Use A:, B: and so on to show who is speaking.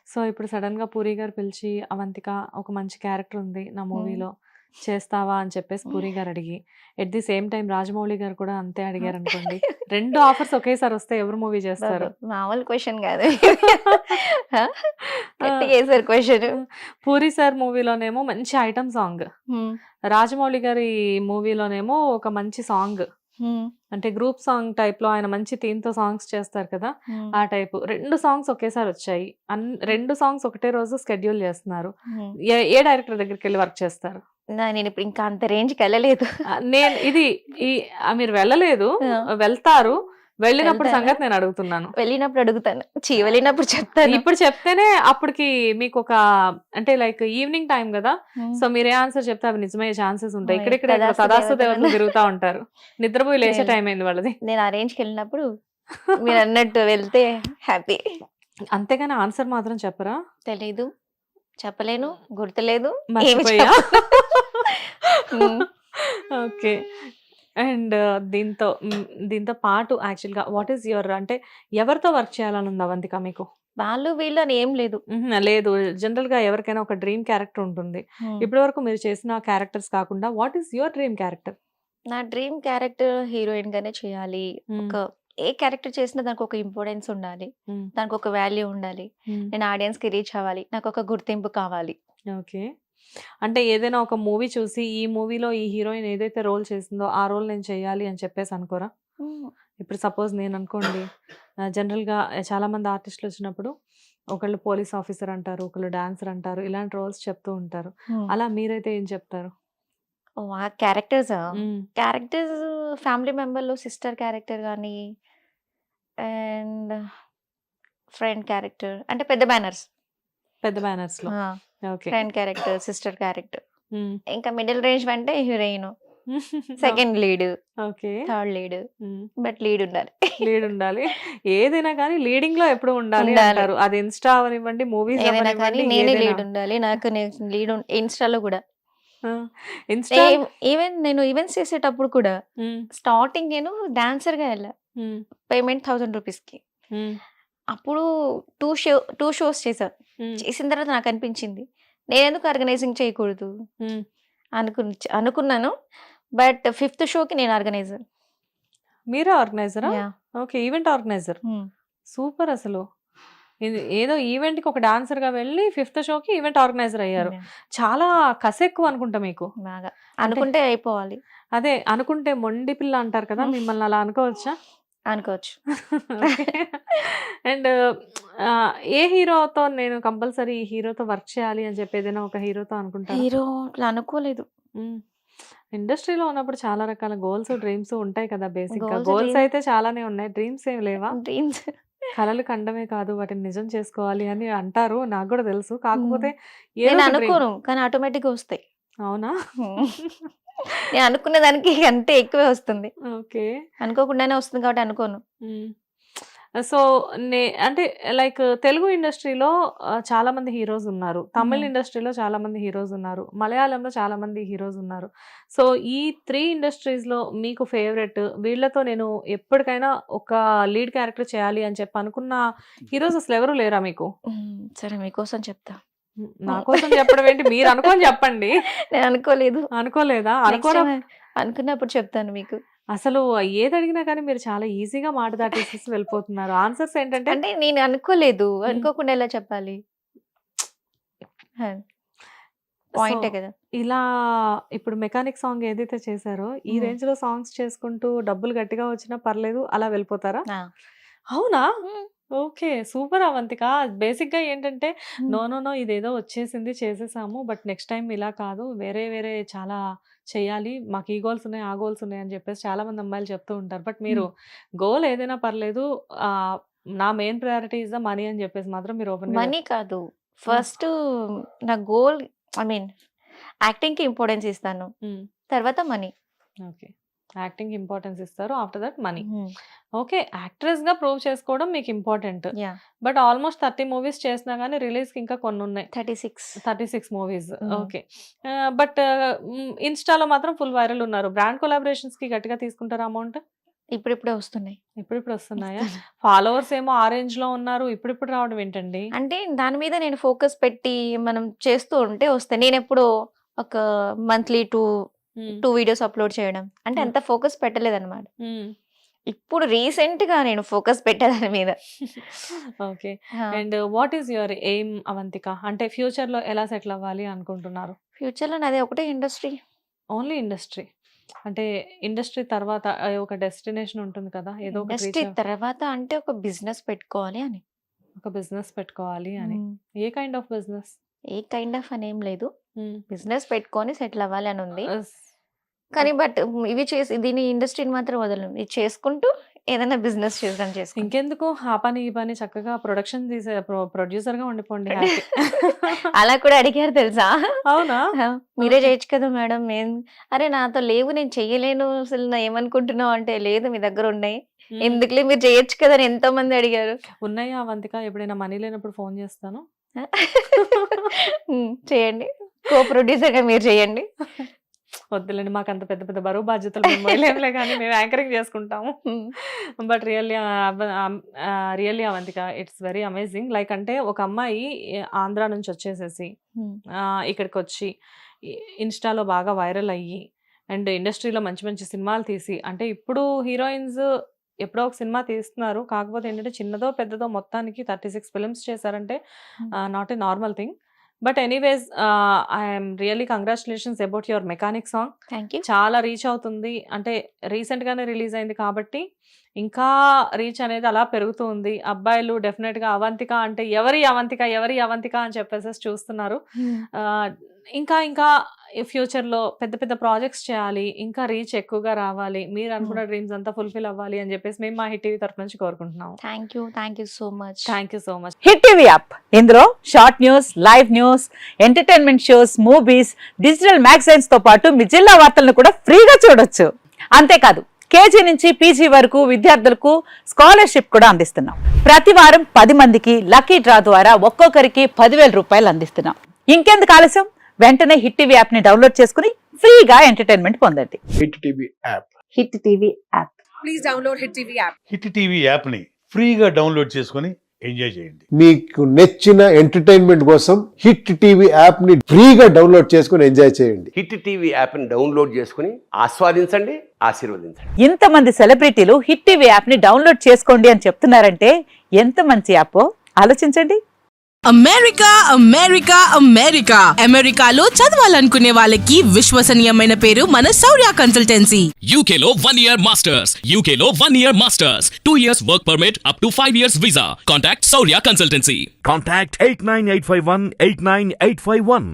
A: So, ఇప్పుడు సడెన్‌గా 'పూరి' గారు పిలిచి, "అవంతిక ఒక మంచి క్యారెక్టర్ ఉంది నా
B: హ్మ్.
A: మూవీలో. చేస్తావా?" అని చెప్పేసి 'పూరి' గారు అడిగి, at the same time 'Rajamouli' గారు కూడా అంతే అడిగారనుకోండి. 2 ఆఫర్స్ ఒకేసారి వస్తే ఎవరు మూవీ
B: బాబా!
A: చేస్తారు?
B: మామూలు క్వెషన్ కాదు. ఆ!
A: ఆ!
B: గట్టిగా ఏసారు క్వెషను.
A: 'పూరి' సార్ మూవీలోనేమో మంచి ఐటెమ్ సాంగ్.
B: హ్మ్.
A: 'రాజమౌళి' గారి మూవీలోనేమో ఒక మంచి సాంగ్.
B: హ్మ్.
A: అంటే గ్రూప్ సాంగ్ టైప్‌లో ఆయన మంచి థీమ్‌తో సాంగ్స్ చేస్తారు కదా!
B: హ్మ్.
A: ఆ టైపు. 2 సాంగ్స్ ఒకేసారొచ్చాయి. 2 సాంగ్స్ ఒకటే రోజు షెడ్యూల్ చేస్తున్నారు.
B: హ్మ్.
A: ఏ డైరెక్టర్ దగ్గరికెళ్లి వర్క్ చేస్తారు?
B: నేనిప్పుడు ఇంకా అంత రేంజ్‌కెళ్ళలేదు.
A: నేను ఇది ఈ మీరు వెళ్ళలేదు.
B: ఆ!
A: వెళ్తారు. వెళ్ళినప్పుడు
B: వెళ్తాను.
A: సంగతి నేను అడుగుతున్నాను.
B: వెళ్ళినప్పుడు అడుగుతాను. వెళ్ళినప్పుడు చెప్తాను.
A: ఇప్పుడు చెప్తేనే అప్పటికి మీకొక అంటే లైక్ ఈవినింగ్ టైమ్ గదా!
B: హ్మ్.
A: సో, మీరే ఆన్సర్ చెప్తే అవి నిజమయ్యే ఛాన్సెస్ ఉంటాయి.
B: ఓయ్!
A: ఇక్కడిక్కడ ఇక్కడ
B: తదాస్తు
A: తదాస్తు దేవతలు
B: దేవతలను
A: తిరుగుతా ఉంటారు. నిద్రపోయి లేచే
B: నేను
A: టైం అయింది వాళ్ళది.
B: నేను ఆ రేంజ్‌కెళ్ళినప్పుడు మీరన్నట్టు వెళ్తే హ్యాపీ.
A: అంతేగాని ఆన్సర్ మాత్రం చెప్పరా?
B: తెలీదు. చెప్పలేను. గుర్తులేదు. ఏమి
A: మర్చిపోయా?
B: చెప్పను. హ్మ్.
A: ఓకే. అండ్ దీంతో పాటు యాక్చువల్‌గా వాట్ ఈస్ యువర్ అంటే ఎవరితో వర్క్ చేయాలని ఉంది అవంతిక మీకు?
B: వాళ్ళు వీళ్ళు అని ఏం లేదు.
A: లేదు. జనరల్‌గా ఎవరికైనా ఒక డ్రీమ్ క్యారెక్టర్ ఉంటుంది.
B: హ్మ్.
A: ఇప్పటి వరకు మీరు చేసిన క్యారెక్టర్స్ కాకుండా what is your dream character?
B: నా డ్రీమ్ క్యారెక్టర్ హీరోయిన్‌గానే చేయాలి.
A: హ్మ్.
B: ఒక ఏ క్యారెక్టర్ చేసినా దానికొక ఇంపార్టెన్స్ ఉండాలి.
A: హ్మ్.
B: దానికొక వాల్యూ ఉండాలి.
A: హ్మ్.
B: నేను ఆడియన్స్‌కి రీచ్ అవ్వాలి. నాకొక గుర్తింపు కావాలి.
A: ఓకే. అంటే ఏదైనా ఒక మూవీ చూసి ఈ మూవీలో ఈ హీరోయిన్ ఏదైతే రోల్ చేసిందో ఆ రోల్ నేను చేయాలి అని చెప్పేసి అనుకోరా?
B: హ్మ్.
A: ఇప్పుడు సపోజ్ నేననుకోండి జనరల్‌గా చాలామంది ఆర్టిస్టులొచ్చినప్పుడు ఒకళ్ళు పోలీస్ ఆఫీసర్ అంటారు. ఒకళ్ళు డాన్సర్ అంటారు. ఇలాంటి రోల్స్ చెప్తూ ఉంటారు.
B: హ్మ్.
A: అలా మీరైతే ఏం చెప్తారు?
B: ఓహ్! ఆ క్యారెక్టర్సా?
A: హ్మ్.
B: క్యారెక్టర్స్ ఫ్యామిలీ మెంబర్‌లో సిస్టర్ క్యారెక్టర్ గాని అండ్ ఫ్రెండ్ క్యారెక్టర్ అంటే పెద్ద బ్యానర్స్.
A: పెద్ద బ్యానర్స్‌లో.
B: ఆ!
A: Okay.
B: Friend character, sister character.
A: హ్మ్.
B: ఇంకా మిడిల్ రేంజ్ అంటే heroine. Second lead,
A: okay.
B: Third lead.
A: హ్మ్.
B: బట్ లీడ్ ఉండాలి.
A: లీడ్ ఉండాలి. ఏదైనా కానీ లీడింగ్‌లో ఎప్పుడూ ఉండాలి
B: ఉండాలి.
A: అంటారు. అది ఇన్‌స్టా అవ్వనివ్వండి, మూవీస్
B: ఏదైనా కానీ
A: అవ్వనివ్వండి,
B: నేనే
A: ఏదైనా.
B: లీడ్ ఉండాలి. నాకు నేను లీడ్ ఇన్‌స్టా‌లో గూడా.
A: ఆ! ఇన్‌స్టాల్
B: నేను ఈవెంట్స్ చేసేటప్పుడు కూడా
A: హ్మ్.
B: స్టార్టింగ్ నేను డాన్సర్‌గా ఎళ్ళా.
A: హ్మ్.
B: పేమెంట్ 1000 రూపీస్‌కి.
A: హ్మ్.
B: అప్పుడు 2 షోస్ చేశా.
A: హ్మ్.
B: చేసిన తర్వాత నాకనిపించింది. నేనెందుకు ఆర్గనైజింగ్ చేయకూడదు
A: హ్మ్.
B: అనుకున్నాను. బట్ ఫిఫ్త్ షోకి నేను ఆర్గనైజర్.
A: మీరే ఆర్గనైజరా?
B: Yeah!
A: Okay. Event organizer.
B: Hmm.
A: Super అసలు. ఇది ఏదో ఈవెంట్‌కి ఒక డాన్సర్‌గా వెళ్ళి ఫిఫ్త్ షోకి ఈవెంట్ ఆర్గనైజర్ అయ్యారు.
B: యాహ్!
A: చాలా కసెక్కువ అనుకుంటా మీకు.
B: బాగా.
A: అంటే
B: అనుకుంటే అయిపోవాలి.
A: అదే అనుకుంటే మొండి పిల్ల అంటారు కదా! మిమ్మల్ని అలా అనుకోవచ్చా?
B: అనుకోవచ్చు.
A: ఓకే. అండ్ ఏ హీరోతో నేను కంపల్సరీ ఈ హీరోతో వర్క్ చేయాలి అని చెప్పి ఏదైనా ఒక హీరోతో అనుకుంటారా?
B: హీరో అట్లా అనుకోలేదు.
A: హ్మ్. ఇండస్ట్రీలో ఉన్నప్పుడు చాలా రకాల గోల్స్, డ్రీమ్స్ ఉంటాయి కదా! బేసిక్‌గా.
B: గోల్స్,
A: గోల్స్
B: డ్రీమ్
A: అయితే చాలానే ఉన్నాయి. డ్రీమ్స్ ఏమి లేవా?
B: డ్రీమ్స్.
A: కలలు కండమే కాదు వాటిని నిజం చేసుకోవాలి అని అంటారు. నాకు గూడా తెలుసు.
B: హ్మ్.
A: కాకపోతే ఏదో
B: నేను
A: ఒక డ్రీమ్.
B: అనుకోను. కానీ ఆటోమేటిక్‌గా వస్తాయి.
A: అవునా?
B: హ్మ్. నేను అనుకున్న దానికి అంతే ఎక్కువే వస్తుంది.
A: ఓకే.
B: అనుకోకుండానే వస్తుంది కాబట్టి అనుకోను.
A: హ్మ్. సో, అంటే లైక్ తెలుగు ఇండస్ట్రీలో చాలామంది హీరోస్ ఉన్నారు. తమిళ్
B: హ్మ్.
A: ఇండస్ట్రీలో చాలామంది హీరోస్ ఉన్నారు. మలయాళంలో చాలామంది హీరోస్ ఉన్నారు. సో, ఈ 3 ఇండస్ట్రీస్‌లో మీకు ఫేవరెట్ వీళ్ళతో నేను ఎప్పటికైనా ఒక లీడ్ క్యారెక్టర్ చేయాలి అని చెప్పి అనుకున్న హీరోస్ అసలెవరు లేరా మీకు?
B: సరే మీకోసం చెప్తా.
A: నా
B: హ్మ్.
A: కోసం చెప్పడం ఏంటి? మీరు అనుకోని చెప్పండి.
B: నేను అనుకోలేదు.
A: అనుకోలేదా?
B: నెక్స్ట్
A: అనుకోవడం
B: టైమ్ అనుకున్నప్పుడు చెప్తాను మీకు.
A: అసలు ఏదడిగినా కానీ మీరు చాలా ఈజీగా మాట దాటేసేసి వెళ్ళిపోతున్నారు. ఆన్సర్స్ ఏంటంటే
B: అంటే నేను అనుకోలేదు.
A: హ్మ్.
B: అనుకోకుండా ఎలా చెప్పాలి? ఆ!
A: సో,
B: పాయింటే కదా!
A: ఇలా ఇప్పుడు 'మెకానిక్' సాంగ్ ఏదైతే చేశారో, ఈ
B: హ్మ్.
A: రేంజ్‌లో సాంగ్స్ చేసుకుంటూ డబ్బులు గట్టిగా వచ్చినా పర్లేదు అలా వెళ్ళిపోతారా?
B: ఆ!
A: అవునా?
B: హ్మ్.
A: ఓకే. సూపర్ అవంతిక. బేసిక్‌గా ఏంటంటే
B: హ్మ్.
A: నో, నో, నో ఇదేదో వచ్చేసింది చేసేసాము. బట్ నెక్స్ట్ టైమ్ ఇలా కాదు. వేరే వేరే చాలా చేయాలి. మాకు ఈ గోల్స్ ఉన్నాయి, ఆ గోల్స్ ఉన్నాయి అని చెప్పేసి చాలామంది అమ్మాయిలు చెప్తూ ఉంటారు. బట్ మీరు
B: హ్మ్.
A: గోల్ ఏదైనా పర్లేదు ఆహ్, నా main priority is the money అని చెప్పేసి మాత్రం మీరు ఓపెన్‌గా
B: మనీ
A: చెప్తారు.
B: కాదు.
A: హ్మ్.
B: ఫస్ట్ నా గోల్ ఐ మీన్ యాక్టింగ్‌కి ఇంపార్టెన్స్ ఇస్తాను.
A: హ్మ్.
B: తర్వాత మనీ.
A: ఓకే. యాక్టింగ్‌కి ఇంపార్టెన్స్ ఇస్తారు. After that money.
B: హ్మ్.
A: ఓకే. యాక్ట్రెస్‌గా ప్రూవ్ చేసుకోవడం మీకు important.
B: Yeah!
A: But almost 30 movies చేసినా గాని రిలీజ్‌కి ఇంకా కొన్నున్నాయి.
B: 36.
A: 36 మూవీస్.
B: హ్మ్.
A: ఓకే. బట్ ఇన్‌స్టాలో మాత్రం ఫుల్ వైరల్ ఉన్నారు. బ్రాండ్ కొలాబరేషన్స్‌కి గట్టిగా తీసుకుంటారా అమౌంట్?
B: ఇప్పుడిప్పుడే వస్తున్నాయి.
A: ఇప్పుడిప్పుడు వస్తున్నాయా? ఫాలోవర్స్ ఏమో ఆ రేంజ్ లో ఉన్నారు, ఇప్పుడిప్పుడు రావడం ఏంటండి?
B: అంటే దాని మీద నేను ఫోకస్ పెట్టి మనం చేస్తూ ఉంటే వస్తాయి. నేనెప్పుడు ఒక మంత్లీ 2 వీడియోస్ అప్లోడ్ చేయడం అంటే అంత ఫోకస్ పెట్టలేదన్నమాట. ఇప్పుడు రీసెంట్‌గా నేను ఫోకస్ పెట్టా దాని మీద.
A: ఓకే.
B: ఆ!
A: And what is your aim Avantika? అంటే ఫ్యూచర్ లో ఎలా సెటిల్ అవ్వాలి అనుకుంటున్నారు?
B: ఫ్యూచర్‌లో నాది ఒకటే ఇండస్ట్రీ.
A: ఓన్లీ ఇండస్ట్రీ అంటే ఇండస్ట్రీ తర్వాత ఒక డెస్టినేషన్ ఉంటుంది కదా, ఏదో ఒకటి
B: ఇండస్ట్రీ
A: రీచ్
B: తర్వాత అంటే ఒక బిజినెస్ పెట్టుకోవాలి అని.
A: ఒక బిజినెస్ పెట్టుకోవాలి అని.
B: హ్మ్.
A: A kind of business?
B: A kind of అనేం లేదు. బిజినెస్ పెట్టుకొని సెటిల్ అవ్వాలి అని ఉంది.
A: ఎస్.
B: కానీ బట్ ఇవి చేసి దీని ఇండస్ట్రీని మాత్రం వదలను. ఇది చేసుకుంటూ ఏదైనా బిజినెస్ చేసుకుంటా.
A: ఇంకెందుకు ఆ పని ఈ పని చక్కగా ప్రొడక్షన్ తీసే ప్రొడ్యూసర్ గా ఉండిపోండి హ్యాపీ.
B: అలా కూడా అడిగారు తెలుసా?
A: అవునా?
B: మీరే
A: ఓకే.
B: చేయొచ్చు కదా మేడం. అరే నాతో లేవు, నేను చెయ్యలేను, అసలు నా ఏమనుకుంటున్నావు అంటే, లేదు మీ దగ్గర ఉన్నాయి.
A: మ్మ్.
B: ఎందుకులే మీరు చేయొచ్చు కదా అని ఎంతో మంది అడిగారు.
A: ఉన్నాయా అవంతిక? ఎప్పుడైనా మనీ లేనప్పుడు ఫోన్ చేస్తాను.
B: చేయండి. కో ప్రొడ్యూసర్ గా మీరు చేయండి.
A: వద్దులేండి, మాకు అంత పెద్ద పెద్ద బరువు బాధ్యతలు మేము మొయ్యలేంలే కానీ మేము యాంకరింగ్ చేసుకుంటాము. But really Avantika, it's very amazing. Like అంటే ఒక అమ్మాయి ఆంధ్ర నుంచి వచ్చేసేసి ఇక్కడికి వచ్చి ఇన్స్టాలో బాగా వైరల్ అయ్యి అండ్ ఇండస్ట్రీలో మంచి మంచి సినిమాలు తీసి, అంటే ఇప్పుడు హీరోయిన్స్ ఎప్పుడో ఒక సినిమా తీస్తున్నారు, కాకపోతే ఏంటంటే చిన్నదో పెద్దదో మొత్తానికి 36 ఫిల్మ్స్ చేశారంటే not a normal thing. But anyways I'm really congratulations about your mechanic song.
B: Thank you.
A: చాలా రీచ్ అవుతుంది, అంటే రీసెంట్ గానే రిలీజ్ అయింది కాబట్టి ఇంకా రీచ్ అనేది అలా పెరుగుతూ ఉంది. అబ్బాయిలు డెఫినెట్ గా అవంతిక అంటే ఎవరి అవంతిక అని చెప్పేసి చూస్తున్నారు. ఇంకా ఇంకా ఫ్యూచర్ లో పెద్ద పెద్ద ప్రాజెక్ట్స్ చేయాలి, ఇంకా రీచ్ ఎక్కువగా రావాలి, మీరు అనుకున్న డ్రీమ్స్ అంతా ఫుల్ఫిల్ అవ్వాలి అని చెప్పేసి మేము మా హిట్ టీవీ తరఫు నుంచి కోరుకుంటున్నాము.
B: Thank you so much.
A: Thank you so much.
C: Hit TV app, ఇందులో short news, live news, entertainment shows, movies, digital magazines తో పాటు మీ జిల్లా వార్తలను కూడా ఫ్రీగా చూడొచ్చు. అంతేకాదు కేజీ నుంచి పీజీ వరకు విద్యార్థులకు స్కాలర్షిప్ కూడా అందిస్తున్నాం. ప్రతి వారం 10 మందికి లక్కీ డ్రా ద్వారా ఒక్కొక్కరికి 10,000 రూపాయలు అందిస్తున్నాం. ఇంకెందుకు ఆలస్యం, వెంటనే హిట్ టీవీ యాప్ ని డౌన్లోడ్ చేసుకుని ఫ్రీగా ఎంటర్టైన్మెంట్ పొందండి.
D: Hit TV app.
C: Hit TV app.
E: Please download Hit TV app.
F: Hit TV యాప్ని ఫ్రీగా డౌన్లోడ్ చేసుకొని ఎంజాయ్ చేయండి.
D: మీకు నచ్చిన ఎంటర్టైన్మెంట్ కోసం హిట్ టీవీ యాప్ ని ఫ్రీగా డౌన్లోడ్ చేసుకుని ఎంజాయ్ చేయండి.
G: హిట్ టీవీ యాప్ని డౌన్లోడ్ చేసుకుని ఆస్వాదించండి, ఆశీర్వదించండి.
C: ఇంతమంది సెలబ్రిటీలు హిట్ టీవీ యాప్ ని డౌన్లోడ్ చేసుకోండి అని చెప్తున్నారంటే ఎంత మంచి యాప్ ఆలోచించండి.
H: అమెరికాలో చదవాలనుకునే వాళ్ళకి విశ్వసనీయమైన పేరు మన శౌర్య consultancy.
I: UK Law 1 Year Masters. UK Law 1 Year Masters. 2 years work permit up to 5 years visa. Contact Saurya Consultancy.
J: Contact 89851 89851.